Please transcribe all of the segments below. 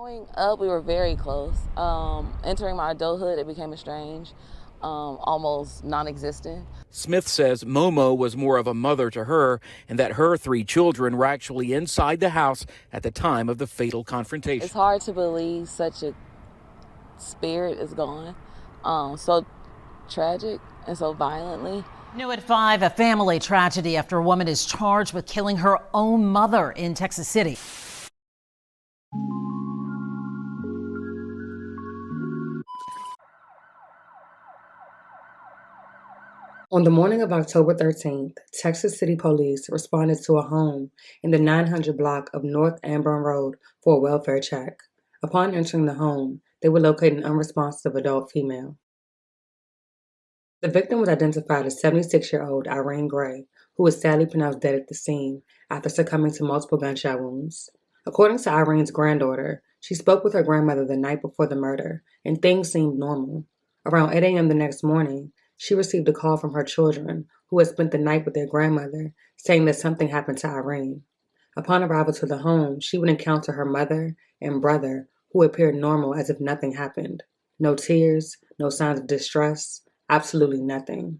Growing up, we were very close. Entering my adulthood, it became estranged, almost non-existent. Smith says Momo was more of a mother to her and that her 3 children were actually inside the house at the time of the fatal confrontation. It's hard to believe such a spirit is gone, so tragic and so violently. New at 5, a family tragedy after a woman is charged with killing her own mother in Texas City. On the morning of October 13th, Texas City Police responded to a home in the 900 block of North Amburn Road for a welfare check. Upon entering the home, they would locate an unresponsive adult female. The victim was identified as 76-year-old Irene Gray, who was sadly pronounced dead at the scene after succumbing to multiple gunshot wounds. According to Irene's granddaughter, she spoke with her grandmother the night before the murder, and things seemed normal. Around 8 a.m. the next morning, she received a call from her children, who had spent the night with their grandmother, saying that something happened to Irene. Upon arrival to the home, she would encounter her mother and brother, who appeared normal as if nothing happened. No tears, no signs of distress, absolutely nothing.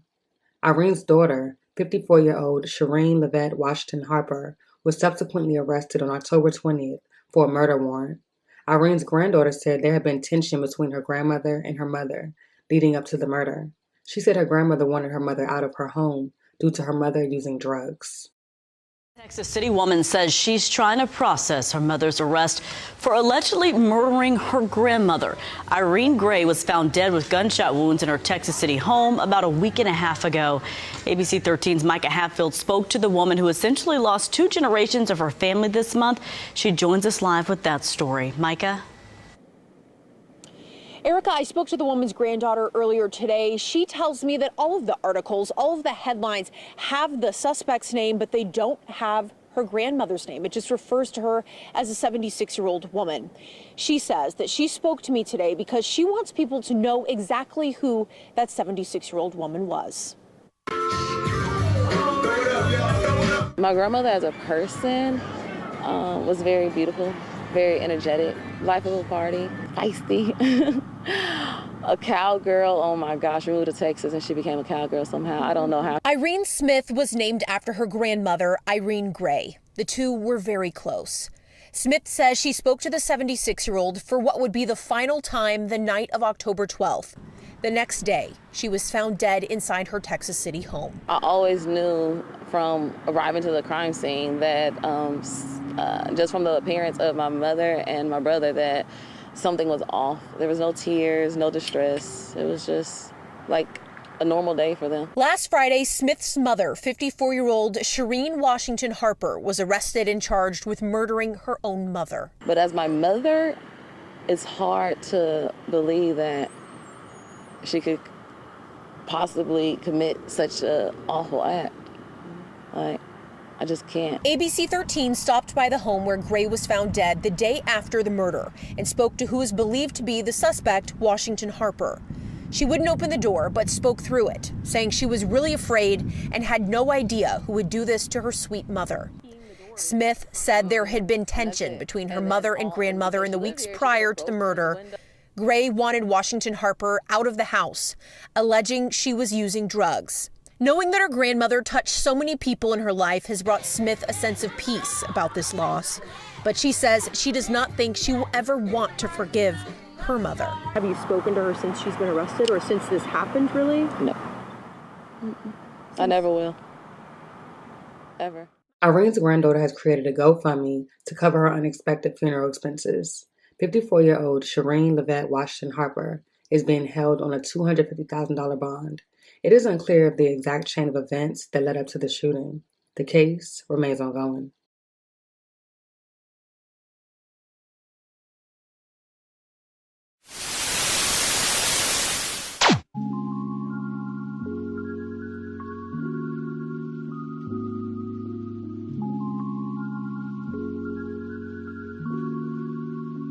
Irene's daughter, 54-year-old Shireen Livette Washington Harper, was subsequently arrested on October 20th for a murder warrant. Irene's granddaughter said there had been tension between her grandmother and her mother leading up to the murder. She said her grandmother wanted her mother out of her home due to her mother using drugs. Texas City woman says she's trying to process her mother's arrest for allegedly murdering her grandmother. Irene Gray was found dead with gunshot wounds in her Texas City home about a week and a half ago. ABC 13's Micah Hatfield spoke to the woman who essentially lost 2 generations of her family this month. She joins us live with that story. Micah? Erica, I spoke to the woman's granddaughter earlier today. She tells me that all of the articles, all of the headlines have the suspect's name, but they don't have her grandmother's name. It just refers to her as a 76-year-old woman. She says that she spoke to me today because she wants people to know exactly who that 76-year-old woman was. My grandmother as a person was very beautiful, very energetic, life of a party, feisty. A cowgirl, oh my gosh, we moved to Texas and she became a cowgirl somehow. I don't know how. Irene Smith was named after her grandmother, Irene Gray. The two were very close. Smith says she spoke to the 76-year-old for what would be the final time the night of October 12th. The next day, she was found dead inside her Texas City home. I always knew from arriving to the crime scene that just from the appearance of my mother and my brother that something was off. There was no tears, no distress. It was just like a normal day for them. Last Friday, Smith's mother, 54-year-old Shireen Washington Harper, was arrested and charged with murdering her own mother. But as my mother, it's hard to believe that she could possibly commit such an awful act. Like, I just can't. ABC 13 stopped by the home where Gray was found dead the day after the murder and spoke to who is believed to be the suspect, Washington Harper. She wouldn't open the door but spoke through it, saying she was really afraid and had no idea who would do this to her sweet mother. Smith said there had been tension between her mother and grandmother in the weeks prior to the murder. Gray wanted Washington Harper out of the house, alleging she was using drugs. Knowing that her grandmother touched so many people in her life has brought Smith a sense of peace about this loss. But she says she does not think she will ever want to forgive her mother. Have you spoken to her since she's been arrested or since this happened, really? No. I never will. Ever. Irene's granddaughter has created a GoFundMe to cover her unexpected funeral expenses. 54-year-old Shireen Livette Washington Harper is being held on a $250,000 bond. It is unclear of the exact chain of events that led up to the shooting. The case remains ongoing.